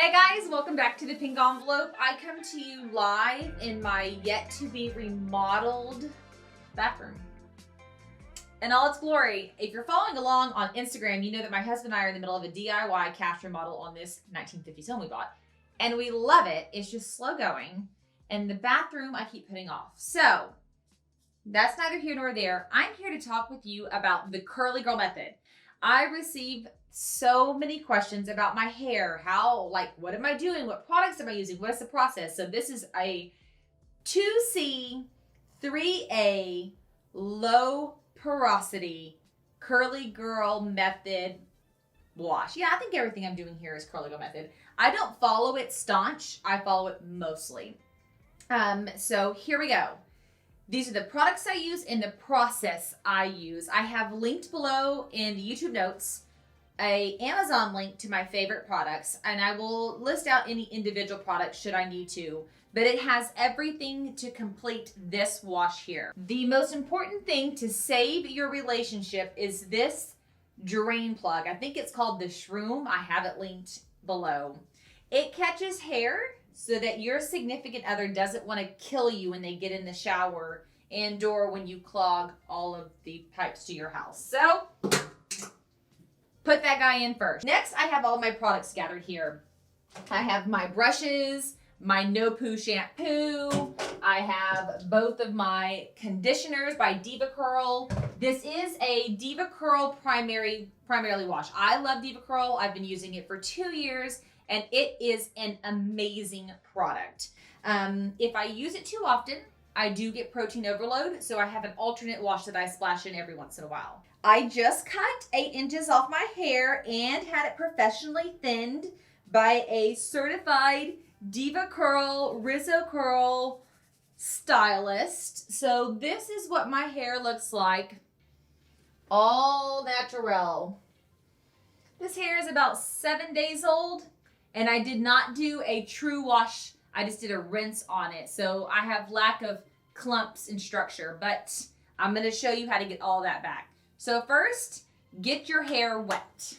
Hey guys, welcome back to the Pink Envelope. I come to you live in my yet to be remodeled bathroom in all its glory. If you're following along on Instagram, you know that my husband and I are in the middle of a DIY cash remodel on this 1950s home we bought. And we love it. It's just slow going. And the bathroom I keep putting off. So that's neither here nor there. I'm here to talk with you about the curly girl method. I receive so many questions about my hair. What am I doing? What products am I using? What's the process? So this is a 2C, 3A, low porosity, curly girl method wash. Yeah, I think everything I'm doing here is curly girl method. I don't follow it staunch. I follow it mostly. So here we go. These are the products I use and the process I use. I have linked below in the YouTube notes an Amazon link to my favorite products, and I will list out any individual products should I need to, but it has everything to complete this wash here. The most important thing to save your relationship is this drain plug. I think it's called the Shroom. I have it linked below. It catches hair so that your significant other doesn't want to kill you when they get in the shower and or when you clog all of the pipes to your house. So put that guy in first. Next, I have all my products gathered here. I have my brushes, my No-Poo shampoo. I have both of my conditioners by DevaCurl. This is a DevaCurl primarily wash. I love DevaCurl. I've been using it for 2 years, and it is an amazing product. If I use it too often, I do get protein overload, so I have an alternate wash that I splash in every once in a while. I just cut 8 inches off my hair and had it professionally thinned by a certified DevaCurl Rizzo Curl stylist. So this is what my hair looks like. All natural. This hair is about 7 days old, and I did not do a true wash. I just did a rinse on it. So I have lack of clumps and structure, but I'm going to show you how to get all that back. So first, get your hair wet.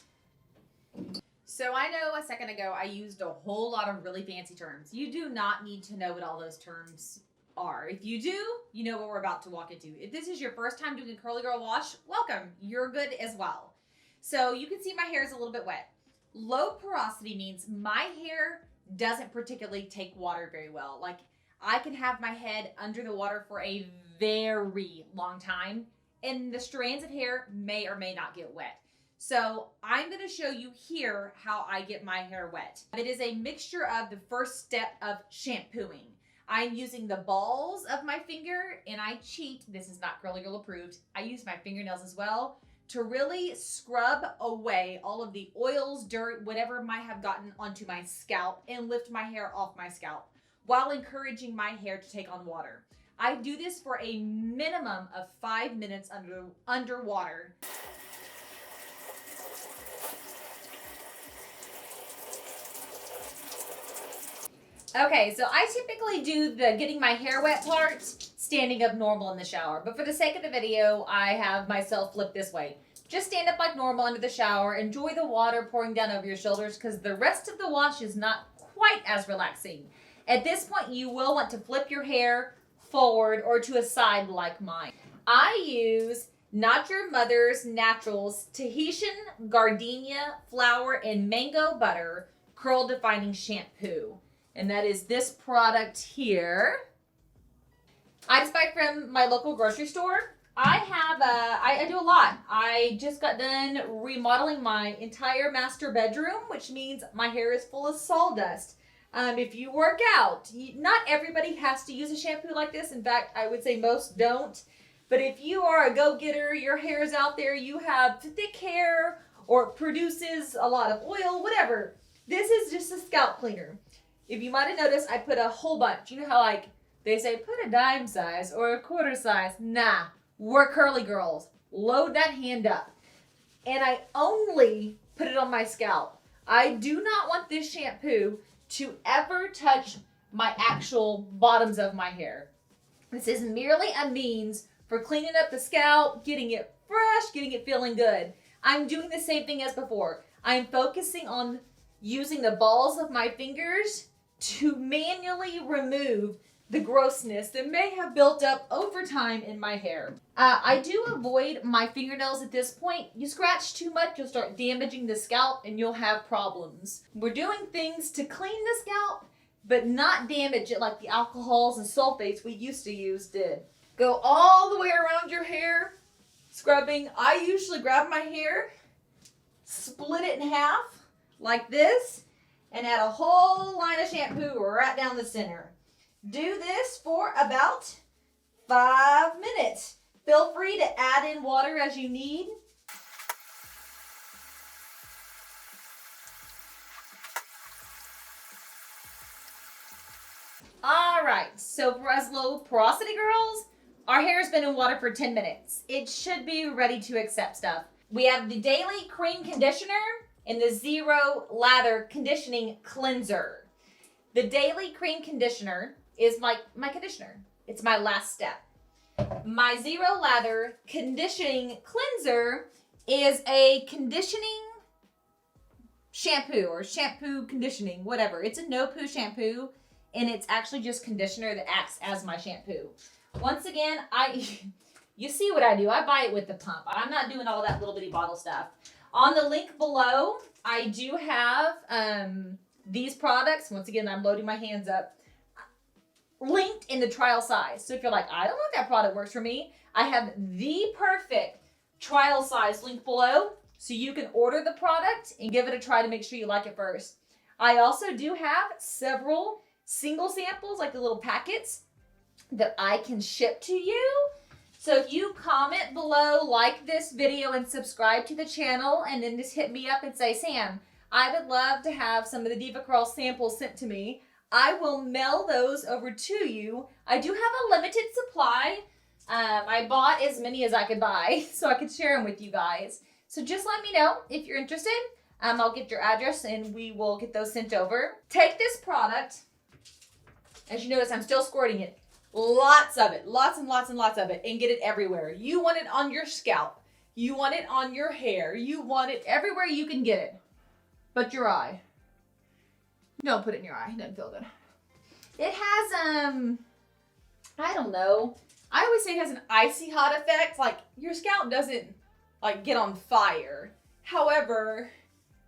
So I know a second ago I used a whole lot of really fancy terms. You do not need to know what all those terms are. If you do, you know what we're about to walk into. If this is your first time doing a curly girl wash, welcome. You're good as well. So you can see my hair is a little bit wet. Low porosity means my hair doesn't particularly take water very well. Like, I can have my head under the water for a very long time, and the strands of hair may or may not get wet. So I'm going to show you here how I get my hair wet. It is a mixture of the first step of shampooing. I'm using the balls of my finger, and I cheat. This is not Curly Girl approved. I use my fingernails as well to really scrub away all of the oils, dirt, whatever might have gotten onto my scalp and lift my hair off my scalp while encouraging my hair to take on water. I do this for a minimum of 5 minutes underwater. Okay, so I typically do the getting my hair wet part standing up normal in the shower. But for the sake of the video, I have myself flip this way. Just stand up like normal under the shower. Enjoy the water pouring down over your shoulders because the rest of the wash is not quite as relaxing. At this point, you will want to flip your hair forward or to a side like mine. I use Not Your Mother's Naturals Tahitian Gardenia flour and mango butter curl defining shampoo. And that is this product here. I just buy from my local grocery store. I do a lot. I just got done remodeling my entire master bedroom, which means my hair is full of sawdust. If you work out, not everybody has to use a shampoo like this. In fact, I would say most don't. But if you are a go-getter, your hair is out there, you have thick hair or it produces a lot of oil, whatever. This is just a scalp cleaner. If you might have noticed, I put a whole bunch. You know how like they say put a dime size or a quarter size. Nah, we're curly girls. Load that hand up. And I only put it on my scalp. I do not want this shampoo to ever touch my actual bottoms of my hair. This is merely a means for cleaning up the scalp, getting it fresh, getting it feeling good. I'm doing the same thing as before. I'm focusing on using the balls of my fingers to manually remove the grossness that may have built up over time in my hair. I do avoid my fingernails at this point. You scratch too much, you'll start damaging the scalp and you'll have problems. We're doing things to clean the scalp, but not damage it like the alcohols and sulfates we used to use did. Go all the way around your hair, scrubbing. I usually grab my hair, split it in half like this, and add a whole line of shampoo right down the center. Do this for about 5 minutes. Feel free to add in water as you need. All right, so for us low porosity girls, our hair's been in water for 10 minutes. It should be ready to accept stuff. We have the Daily Cream Conditioner and the Zero Lather Conditioning Cleanser. The Daily Cream Conditioner is my conditioner. It's my last step. My Zero Lather Conditioning Cleanser is a conditioning shampoo or shampoo conditioning, whatever. It's a No-Poo shampoo, and it's actually just conditioner that acts as my shampoo. Once again, you see what I do. I buy it with the pump. I'm not doing all that little bitty bottle stuff. On the link below, I do have these products. Once again, I'm loading my hands up. Linked in the trial size. So if you're like, I don't know if that product works for me, I have the perfect trial size link below so you can order the product and give it a try to make sure you like it first. I also do have several single samples, like the little packets, that I can ship to you. So if you comment below, like this video, and subscribe to the channel, and then just hit me up and say, Sam, I would love to have some of the DevaCurl samples sent to me. I will mail those over to you. I do have a limited supply. I bought as many as I could buy so I could share them with you guys. So just let me know if you're interested. I'll get your address and we will get those sent over. Take this product. As you notice, I'm still squirting it. Lots of it. Lots and lots and lots of it. And get it everywhere. You want it on your scalp. You want it on your hair. You want it everywhere you can get it. But your eye. Don't put it in your eye. It doesn't feel good. It has, I don't know. I always say it has an icy hot effect. Like, your scalp doesn't, like, get on fire. However,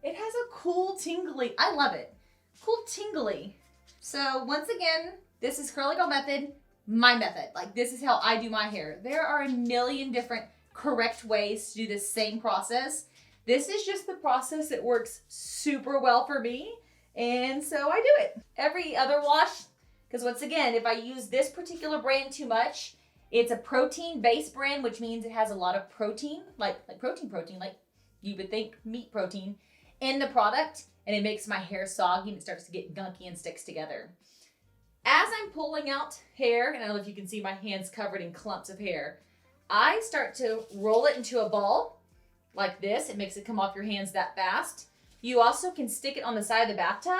it has a cool tingly, I love it. Cool tingly. So, once again, this is Curly Girl Method, my method. Like, this is how I do my hair. There are a million different correct ways to do this same process. This is just the process that works super well for me. And so I do it every other wash, because once again, if I use this particular brand too much, it's a protein-based brand, which means it has a lot of protein, like protein, like you would think meat protein, in the product, and it makes my hair soggy and it starts to get gunky and sticks together. As I'm pulling out hair, and I don't know if you can see my hands covered in clumps of hair, I start to roll it into a ball like this. It makes it come off your hands that fast. You also can stick it on the side of the bathtub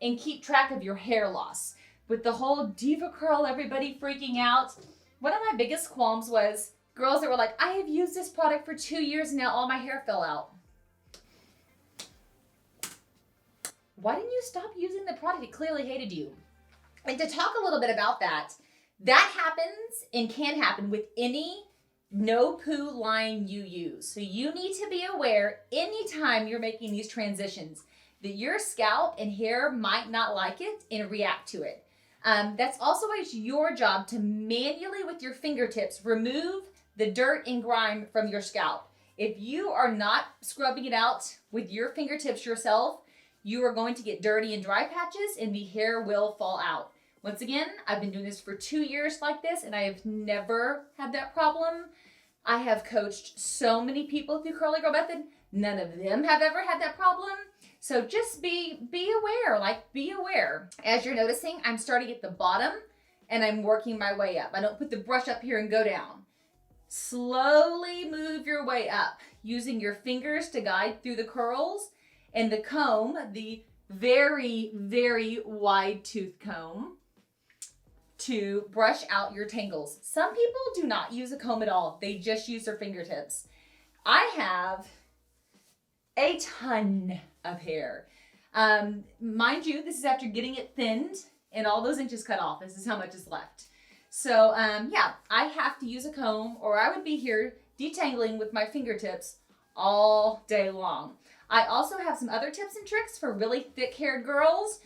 and keep track of your hair loss. With the whole DevaCurl, everybody freaking out. One of my biggest qualms was girls that were like, I have used this product for 2 years and now all my hair fell out. Why didn't you stop using the product? It clearly hated you. And to talk a little bit about that, that happens and can happen with any No-Poo line you use. So you need to be aware anytime you're making these transitions that your scalp and hair might not like it and react to it. That's also why it's your job to manually with your fingertips remove the dirt and grime from your scalp. If you are not scrubbing it out with your fingertips yourself, you are going to get dirty and dry patches and the hair will fall out. Once again, I've been doing this for 2 years like this and I have never had that problem. I have coached so many people through Curly Girl Method. None of them have ever had that problem. So just be aware, be aware. As you're noticing, I'm starting at the bottom and I'm working my way up. I don't put the brush up here and go down. Slowly move your way up using your fingers to guide through the curls and the comb, the very, very wide tooth comb, to brush out your tangles. Some people do not use a comb at all. They just use their fingertips. I have a ton of hair. Mind you, this is after getting it thinned and all those inches cut off. This is how much is left. So yeah, I have to use a comb or I would be here detangling with my fingertips all day long. I also have some other tips and tricks for really thick-haired girls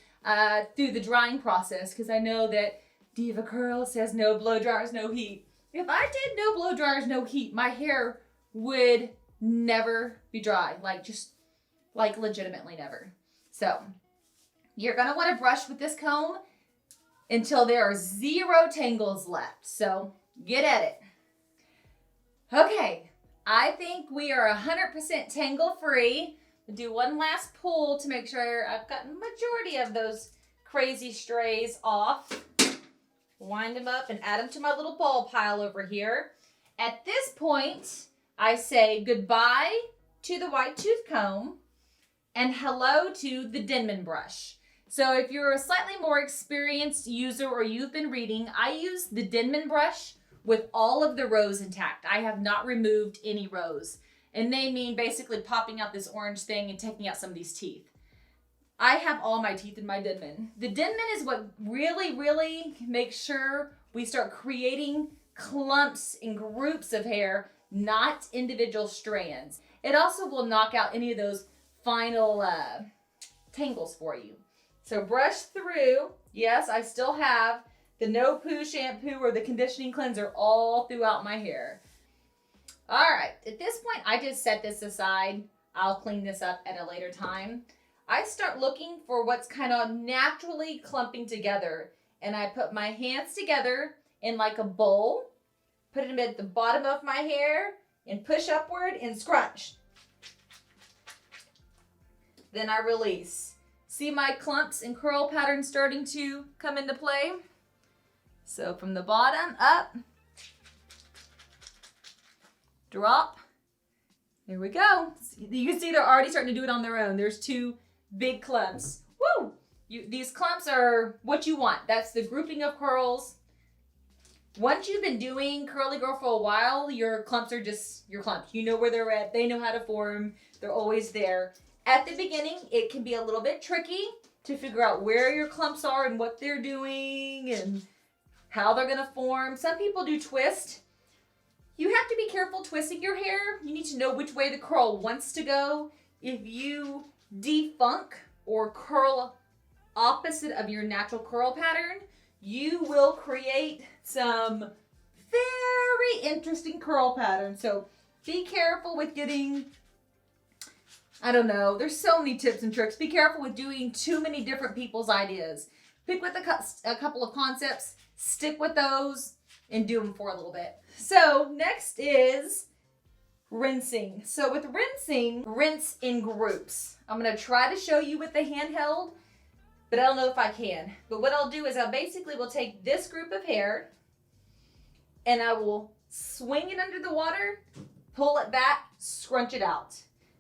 through the drying process, because I know that DevaCurl says no blow dryers, no heat. If I did no blow dryers, no heat, my hair would never be dry, like legitimately never. So you're gonna want to brush with this comb until there are 0 tangles left. So get at it. Okay, I think we are 100% tangle free. Do one last pull to make sure I've gotten majority of those crazy strays off. Wind them up and add them to my little ball pile over here. At this point, I say goodbye to the white tooth comb and hello to the Denman brush. So if you're a slightly more experienced user or you've been reading, I use the Denman brush with all of the rows intact. I have not removed any rows. And they mean basically popping out this orange thing and taking out some of these teeth. I have all my teeth in my Denman. The Denman is what really makes sure we start creating clumps and groups of hair, not individual strands. It also will knock out any of those final tangles for you. So brush through. Yes, I still have the No-Poo shampoo or the conditioning cleanser all throughout my hair. All right, at this point, I just set this aside. I'll clean this up at a later time. I start looking for what's kind of naturally clumping together. And I put my hands together in like a bowl, put them at the bottom of my hair, and push upward and scrunch. Then I release. See my clumps and curl pattern starting to come into play? So from the bottom up, drop. There we go. You can see they're already starting to do it on their own. There's 2 big clumps. Woo! These clumps are what you want. That's the grouping of curls. Once you've been doing Curly Girl for a while, your clumps are just your clumps. You know where they're at. They know how to form. They're always there. At the beginning, it can be a little bit tricky to figure out where your clumps are and what they're doing and how they're going to form. Some people do twist. You have to be careful twisting your hair. You need to know which way the curl wants to go. If you defunk or curl opposite of your natural curl pattern, you will create some very interesting curl patterns. So be careful with getting, I don't know, there's so many tips and tricks. Be careful with doing too many different people's ideas. Pick with a couple of concepts, stick with those, and do them for a little bit. So next is rinsing. So with rinsing, rinse in groups. I'm going to try to show you with the handheld, but I don't know if I can. But what I'll do is I basically will take this group of hair and I will swing it under the water, pull it back, scrunch it out.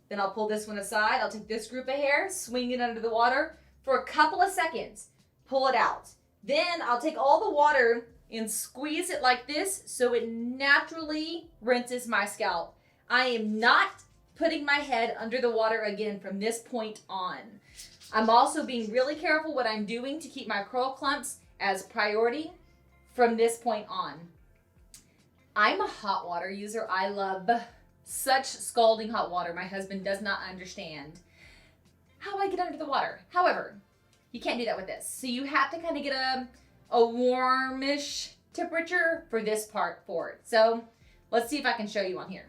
Then I'll pull this one aside. I'll take this group of hair, swing it under the water for a couple of seconds, pull it out. Then I'll take all the water and squeeze it like this so it naturally rinses my scalp. I am not putting my head under the water again from this point on. I'm also being really careful what I'm doing to keep my curl clumps as priority from this point on. I'm a hot water user. I love such scalding hot water. My husband does not understand how I get under the water. However, you can't do that with this. So you have to kind of get a warmish temperature for this part for it. So let's see if I can show you on here.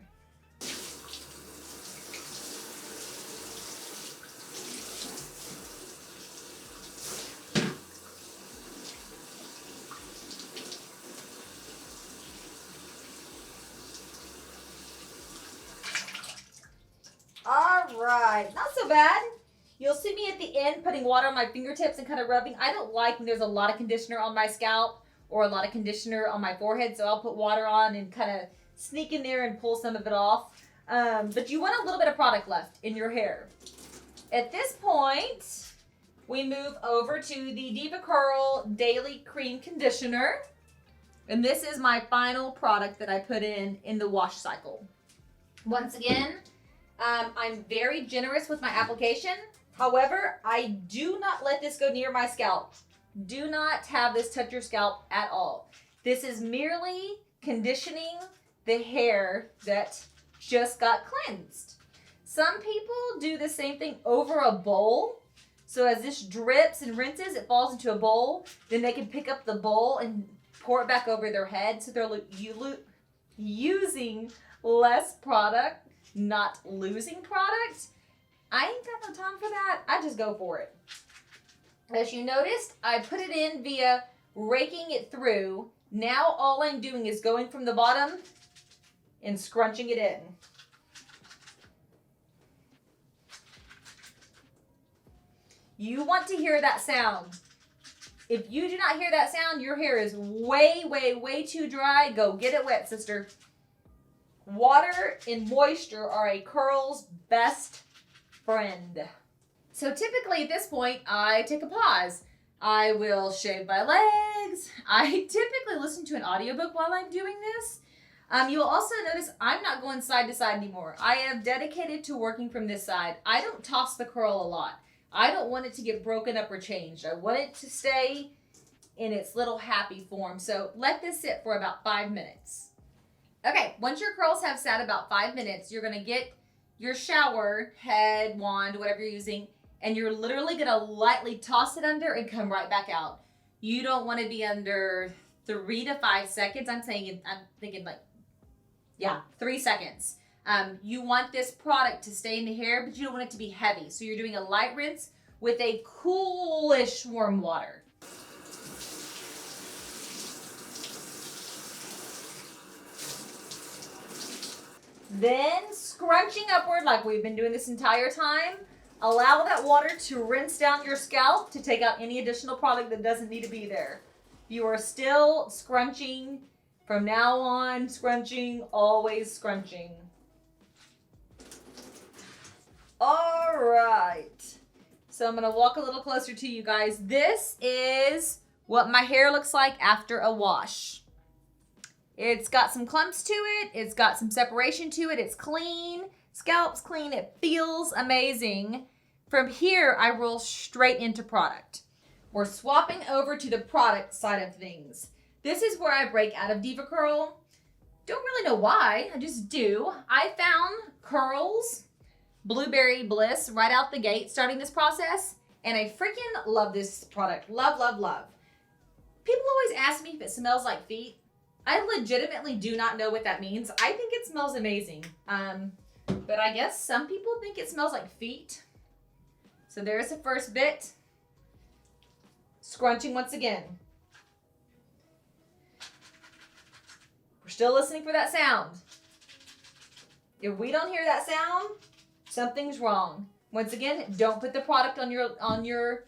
All right, not so bad. You'll see me at the end putting water on my fingertips and kind of rubbing. I don't like when there's a lot of conditioner on my scalp or a lot of conditioner on my forehead, so I'll put water on and kind of sneak in there and pull some of it off. But you want a little bit of product left in your hair. At this point, we move over to the DevaCurl Daily Cream Conditioner. And this is my final product that I put in the wash cycle. Once again, I'm very generous with my application. However, I do not let this go near my scalp. Do not have this touch your scalp at all. This is merely conditioning the hair that just got cleansed. Some people do the same thing over a bowl. So as this drips and rinses, it falls into a bowl. Then they can pick up the bowl and pour it back over their head. So they're using less product, not losing product. I ain't got no time for that. I just go for it. As you noticed, I put it in via raking it through. Now all I'm doing is going from the bottom and scrunching it in. You want to hear that sound. If you do not hear that sound, your hair is way, way, way too dry. Go get it wet, sister. Water and moisture are a curl's best friend. So typically at this point, I take a pause. I will shave my legs. I typically listen to an audiobook while I'm doing this. You'll also notice I'm not going side to side anymore. I am dedicated to working from this side. I don't toss the curl a lot. I don't want it to get broken up or changed. I want it to stay in its little happy form. So let this sit for about 5 minutes. Okay, once your curls have sat about 5 minutes, you're gonna get your shower head, wand, whatever you're using, and you're literally gonna lightly toss it under and come right back out. You don't wanna be under 3 to 5 seconds. I'm thinking like, 3 seconds. You want this product to stay in the hair, but you don't want it to be heavy. So you're doing a light rinse with a coolish warm water. Then scrunching upward like we've been doing this entire time. Allow that water to rinse down your scalp to take out any additional product that doesn't need to be there. You are still scrunching from now on, scrunching, always scrunching. All right. So I'm going to walk a little closer to you guys. This is what my hair looks like after a wash. It's got some clumps to it. It's got some separation to it. It's clean. Scalp's clean. It feels amazing. From here, I roll straight into product. We're swapping over to the product side of things. This is where I break out of DevaCurl. Don't really know why. I just do. I found curls, Blueberry Bliss, right out the gate starting this process. And I freaking love this product. Love, love, love. People always ask me if it smells like feet. I legitimately do not know what that means. I think it smells amazing. But I guess some people think it smells like feet. So there's the first bit. Scrunching once again. We're still listening for that sound. If we don't hear that sound, something's wrong. Once again, don't put the product on your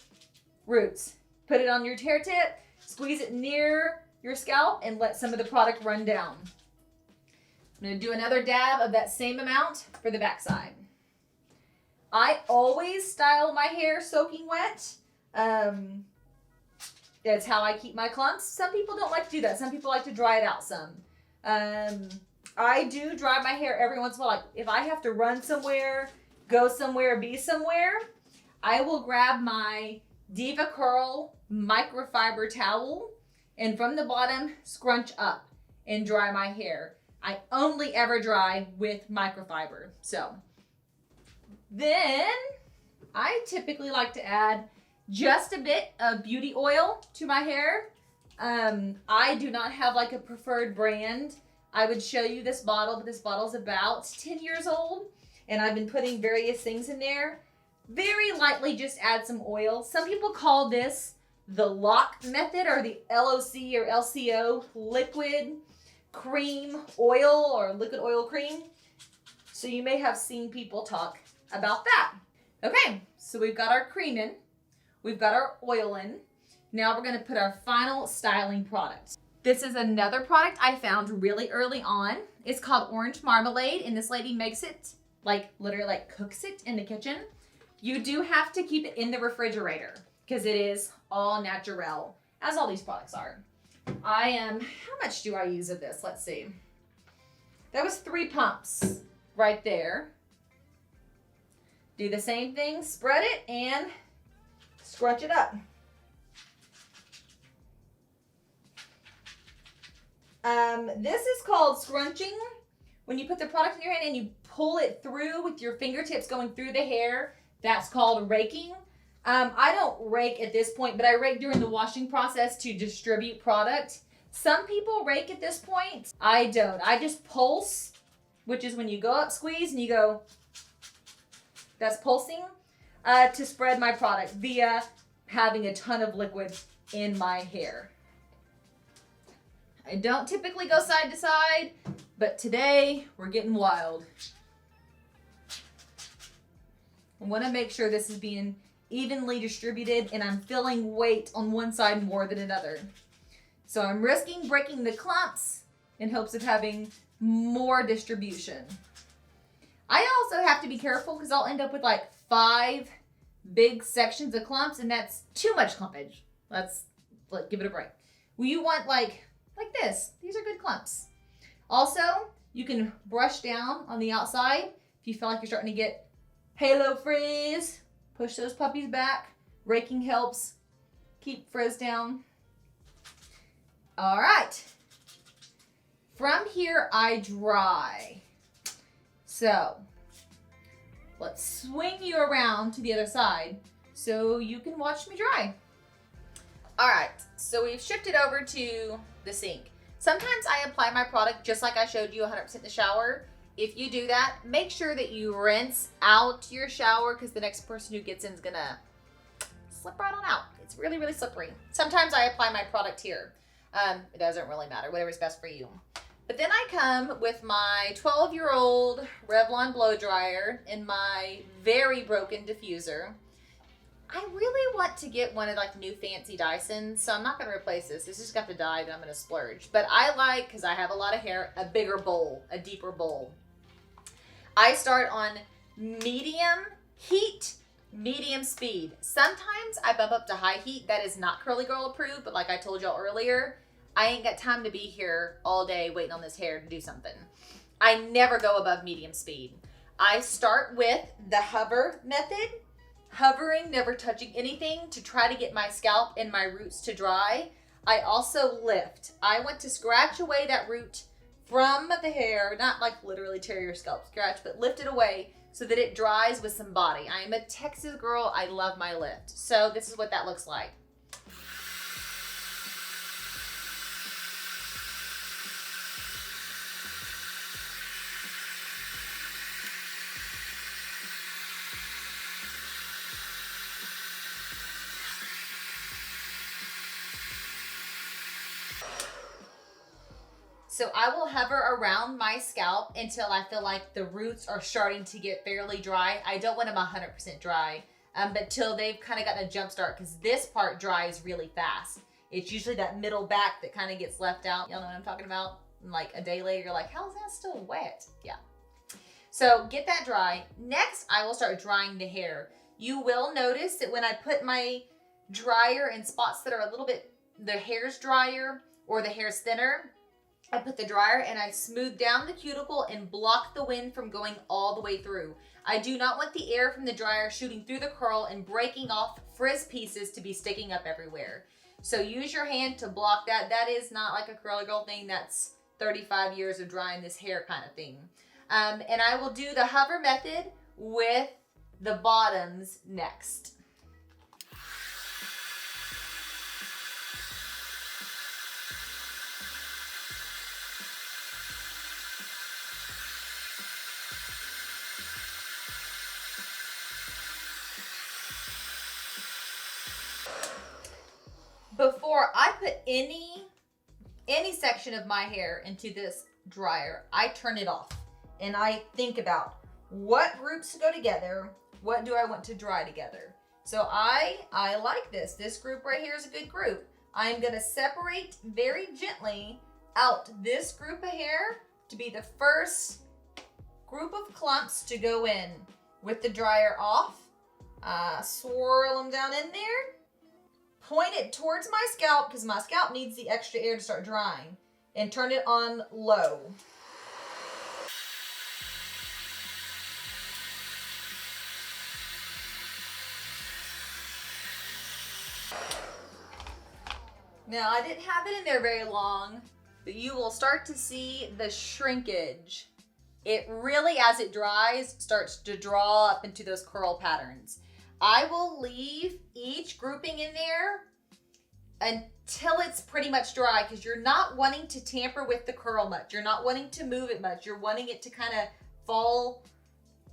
roots. Put it on your hair tip, squeeze it near your scalp, and let some of the product run down. I'm going to do another dab of that same amount for the backside. I always style my hair soaking wet. That's how I keep my clumps. Some people don't like to do that. Some people like to dry it out some. I do dry my hair every once in a while. Like if I have to run somewhere, go somewhere, be somewhere, I will grab my DevaCurl microfiber towel and from the bottom, scrunch up and dry my hair. I only ever dry with microfiber. So then I typically like to add just a bit of beauty oil to my hair. I do not have like a preferred brand. I would show you this bottle, but this bottle's about 10 years old and I've been putting various things in there. Very lightly just add some oil. Some people call this the lock method or the LOC or LCO, liquid cream oil or liquid oil cream. So you may have seen people talk about that. Okay, so we've got our cream in. We've got our oil in. Now we're gonna put our final styling product. This is another product I found really early on. It's called Orange Marmalade, and this lady makes it, like literally like cooks it in the kitchen. You do have to keep it in the refrigerator because it is all natural, as all these products are. How much do I use of this? Let's see. That was 3 pumps right there. Do the same thing, spread it and scrunch it up. This is called scrunching. When you put the product in your hand and you pull it through with your fingertips going through the hair, that's called raking. I don't rake at this point, but I rake during the washing process to distribute product. Some people rake at this point. I don't. I just pulse, which is when you go up, squeeze, and you go, that's pulsing, to spread my product via having a ton of liquid in my hair. I don't typically go side to side, but today we're getting wild. I want to make sure this is being evenly distributed and I'm feeling weight on one side more than another. So I'm risking breaking the clumps in hopes of having more distribution. I also have to be careful because I'll end up with like 5 big sections of clumps and that's too much clumpage. Let's give it a break. Well, you want like this. These are good clumps. Also, you can brush down on the outside if you feel like you're starting to get halo frizz. Push those puppies back. Raking helps keep frizz down. All right. From here, I dry. So let's swing you around to the other side so you can watch me dry. All right, so we've shifted over to the sink. Sometimes I apply my product just like I showed you 100% in the shower. If you do that, make sure that you rinse out your shower because the next person who gets in is gonna slip right on out. It's really, really slippery. Sometimes I apply my product here. It doesn't really matter, whatever's best for you. But then I come with my 12-year-old Revlon blow dryer and my very broken diffuser. I really want to get one of like the new fancy Dysons, so I'm not going to replace this. This just got the dye that I'm going to splurge. But I like, because I have a lot of hair, a bigger bowl, a deeper bowl. I start on medium heat, medium speed. Sometimes I bump up to high heat. That is not Curly Girl approved, but like I told y'all earlier, I ain't got time to be here all day waiting on this hair to do something. I never go above medium speed. I start with the hover method. Hovering, never touching anything to try to get my scalp and my roots to dry. I also lift. I want to scratch away that root from the hair, not like literally tear your scalp scratch, but lift it away so that it dries with some body. I am a Texas girl. I love my lift. So this is what that looks like. So I will hover around my scalp until I feel like the roots are starting to get fairly dry. I don't want them 100% dry, but till they've kind of gotten a jump start because this part dries really fast. It's usually that middle back that kind of gets left out. Y'all know what I'm talking about? And like a day later, you're like, how is that still wet? Yeah. So get that dry. Next, I will start drying the hair. You will notice that when I put my dryer in spots that are a little bit, the hair's drier or the hair's thinner, I put the dryer and I smooth down the cuticle and block the wind from going all the way through. I do not want the air from the dryer shooting through the curl and breaking off frizz pieces to be sticking up everywhere. So use your hand to block that. That is not like a curly girl thing. That's 35 years of drying this hair kind of thing. And I will do the hover method with the bottoms next. Before I put any section of my hair into this dryer, I turn it off and I think about what groups go together, what do I want to dry together. So I like this. This group right here is a good group. I'm gonna separate very gently out this group of hair to be the first group of clumps to go in with the dryer off. Swirl them down in there. Point it towards my scalp because my scalp needs the extra air to start drying, and turn it on low. Now, I didn't have it in there very long, but you will start to see the shrinkage. It really, as it dries, starts to draw up into those curl patterns. I will leave each grouping in there until it's pretty much dry, because you're not wanting to tamper with the curl much. You're not wanting to move it much. You're wanting it to kind of fall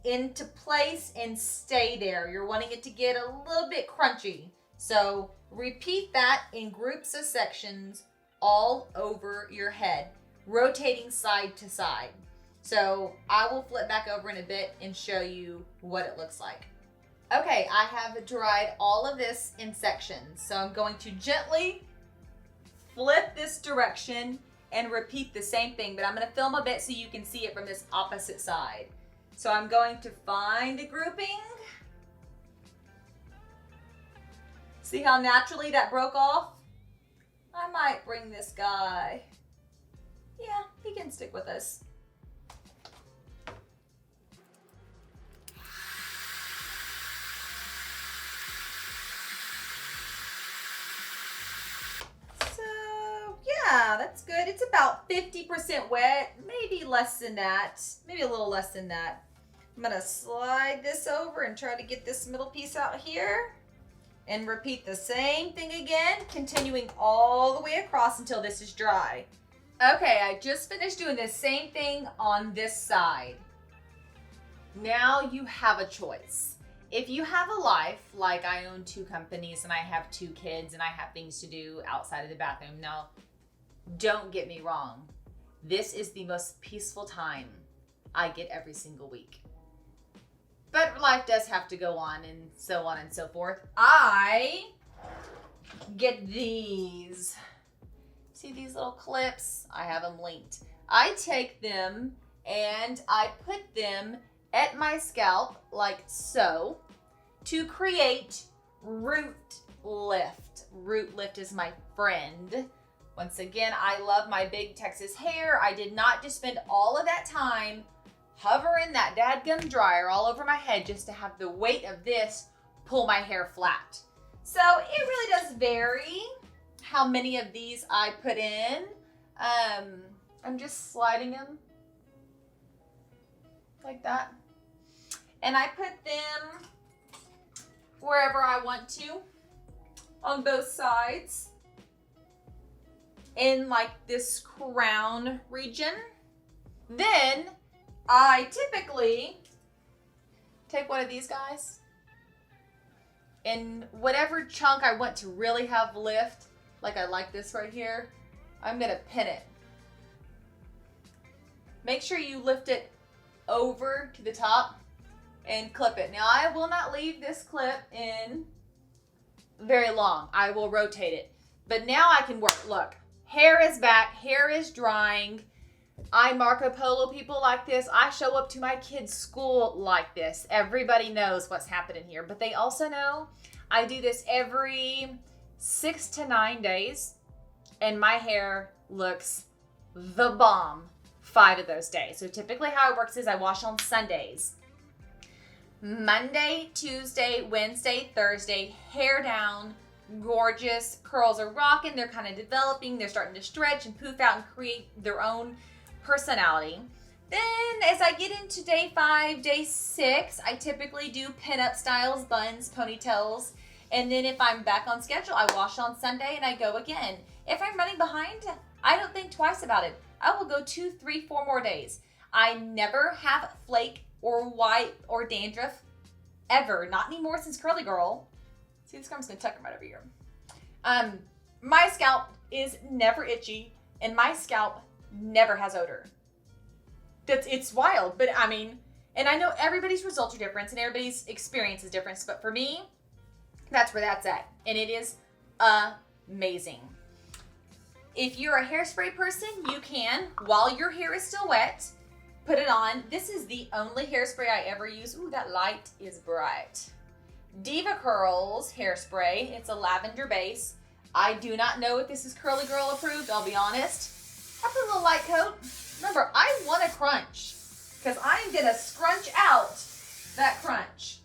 into place and stay there. You're wanting it to get a little bit crunchy. So repeat that in groups of sections all over your head, rotating side to side. So I will flip back over in a bit and show you what it looks like. Okay, I have dried all of this in sections. So I'm going to gently flip this direction and repeat the same thing, but I'm gonna film a bit so you can see it from this opposite side. So I'm going to find a grouping. See how naturally that broke off? I might bring this guy. Yeah, he can stick with us. Yeah, that's good. It's about 50% wet, maybe less than that, maybe a little less than that. I'm gonna slide this over and try to get this middle piece out here and repeat the same thing again, continuing all the way across until this is dry. Okay, I just finished doing the same thing on this side. Now you have a choice. If you have a life, like I own 2 companies and I have 2 kids and I have things to do outside of the bathroom. Now, don't get me wrong. This is the most peaceful time I get every single week. But life does have to go on and so forth. I get these. See these little clips? I have them linked. I take them and I put them at my scalp like so to create root lift. Root lift is my friend. Once again, I love my big Texas hair. I did not just spend all of that time hovering that dadgum dryer all over my head just to have the weight of this pull my hair flat. So it really does vary how many of these I put in. I'm just sliding them like that. And I put them wherever I want to on both sides in like this crown region. Then I typically take one of these guys and whatever chunk I want to really have lift, like I like this right here, I'm gonna pin it. Make sure you lift it over to the top and clip it. Now I will not leave this clip in very long. I will rotate it. But now I can work. Look, hair is back, hair is drying. I Marco Polo people like this. I show up to my kids' school like this. Everybody knows what's happening here, but they also know I do this every 6 to 9 days, and my hair looks the bomb 5 of those days. So typically how it works is I wash on Sundays. Monday, Tuesday, Wednesday, Thursday, hair down, gorgeous, curls are rocking, they're kind of developing, they're starting to stretch and poof out and create their own personality. Then as I get into day 5, day 6, I typically do pin-up styles, buns, ponytails, and then if I'm back on schedule, I wash on Sunday and I go again. If I'm running behind, I don't think twice about it. I will go 2, 3, 4 more days. I never have flake or white or dandruff ever, not anymore since Curly Girl. See, this gum's gonna tuck him right over here. My scalp is never itchy and my scalp never has odor. It's wild, but I mean, and I know everybody's results are different and everybody's experience is different, but for me, that's where that's at. And it is amazing. If you're a hairspray person, you can, while your hair is still wet, put it on. This is the only hairspray I ever use. Ooh, that light is bright. DevaCurl's hairspray. It's a lavender base. I do not know if this is Curly Girl approved, I'll be honest. I put a little light coat. Remember, I want a crunch because I'm gonna scrunch out that crunch.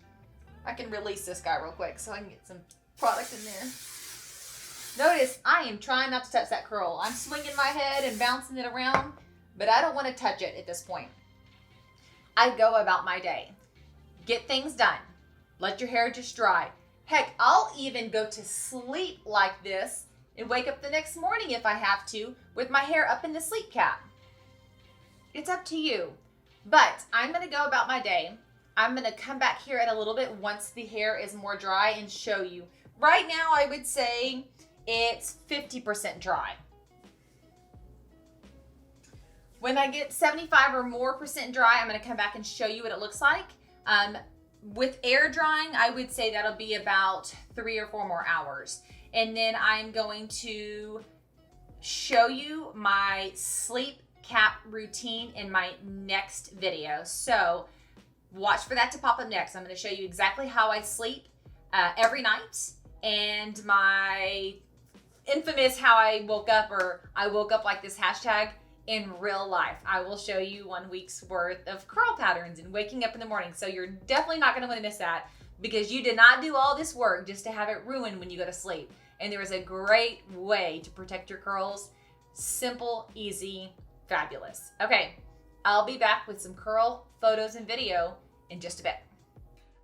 I can release this guy real quick so I can get some product in there. Notice I am trying not to touch that curl. I'm swinging my head and bouncing it around, but I don't want to touch it at this point. I go about my day. Get things done. Let your hair just dry. Heck, I'll even go to sleep like this and wake up the next morning if I have to with my hair up in the sleep cap. It's up to you. But I'm going to go about my day. I'm going to come back here in a little bit once the hair is more dry and show you. Right now, I would say it's 50% dry. When I get 75 or more % dry, I'm going to come back and show you what it looks like. With air drying, I would say that'll be about 3 or 4 more hours. And then I'm going to show you my sleep cap routine in my next video. So watch for that to pop up next. I'm going to show you exactly how I sleep every night and my infamous how I woke up, or I woke up like this hashtag, in real life. I will show you 1 week's worth of curl patterns and waking up in the morning. So you're definitely not going to want to miss that, because you did not do all this work just to have it ruined when you go to sleep. And there is a great way to protect your curls. Simple, easy, fabulous. Okay, I'll be back with some curl photos and video in just a bit.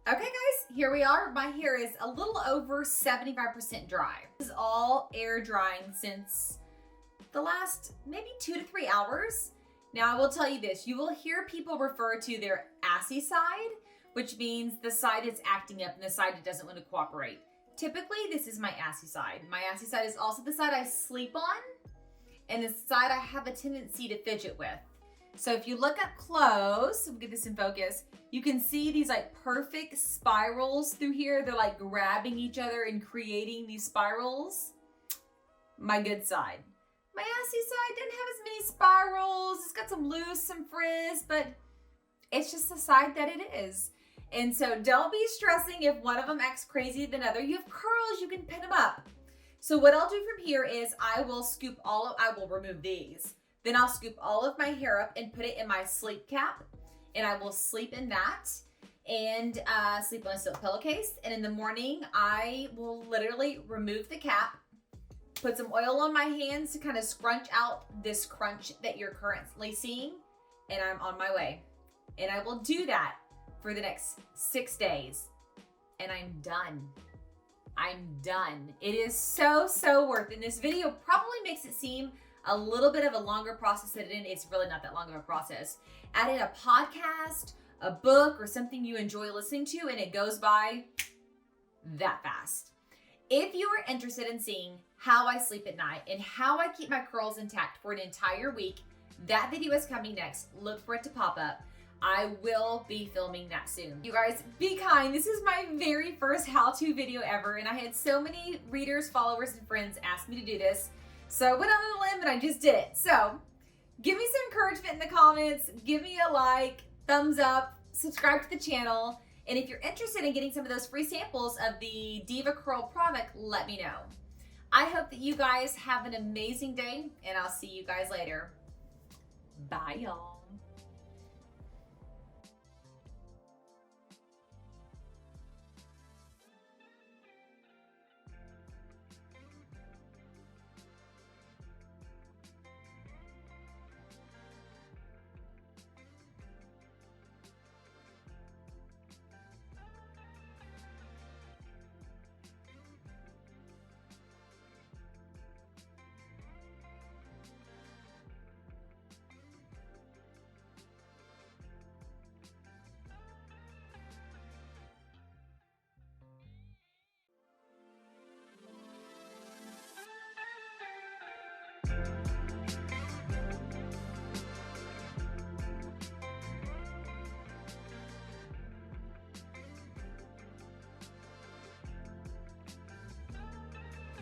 Okay guys, here we are. My hair is a little over 75% dry. This is all air drying since the last maybe 2 to 3 hours. Now I will tell you this, you will hear people refer to their assy side, which means the side that's acting up and the side that doesn't want to cooperate. Typically, this is my assy side. My assy side is also the side I sleep on and the side I have a tendency to fidget with. So if you look up close, we'll get this in focus, you can see these like perfect spirals through here. They're like grabbing each other and creating these spirals. My good side. My assy side didn't have as many spirals. It's got some loose, some frizz, but it's just the side that it is. And so don't be stressing if one of them acts crazy than the other. You have curls, you can pin them up. So what I'll do from here is I will remove these. Then I'll scoop all of my hair up and put it in my sleep cap. And I will sleep in that and sleep on a silk pillowcase. And in the morning, I will literally remove the cap, put some oil on my hands to kind of scrunch out this crunch that you're currently seeing. And I'm on my way. And I will do that for the next 6 days. And I'm done. I'm done. It is so, so worth it. And this video probably makes it seem a little bit of a longer process than it is. It's really not that long of a process. Add in a podcast, a book, or something you enjoy listening to, and it goes by that fast. If you are interested in seeing how I sleep at night and how I keep my curls intact for an entire week, that video is coming next. Look for it to pop up. I will be filming that soon. You guys, be kind. This is my very first how-to video ever, and I had so many readers, followers, and friends ask me to do this. So I went on a limb and I just did it. So give me some encouragement in the comments. Give me a like, thumbs up, subscribe to the channel. And if you're interested in getting some of those free samples of the DevaCurl product, let me know. I hope that you guys have an amazing day, and I'll see you guys later. Bye, y'all.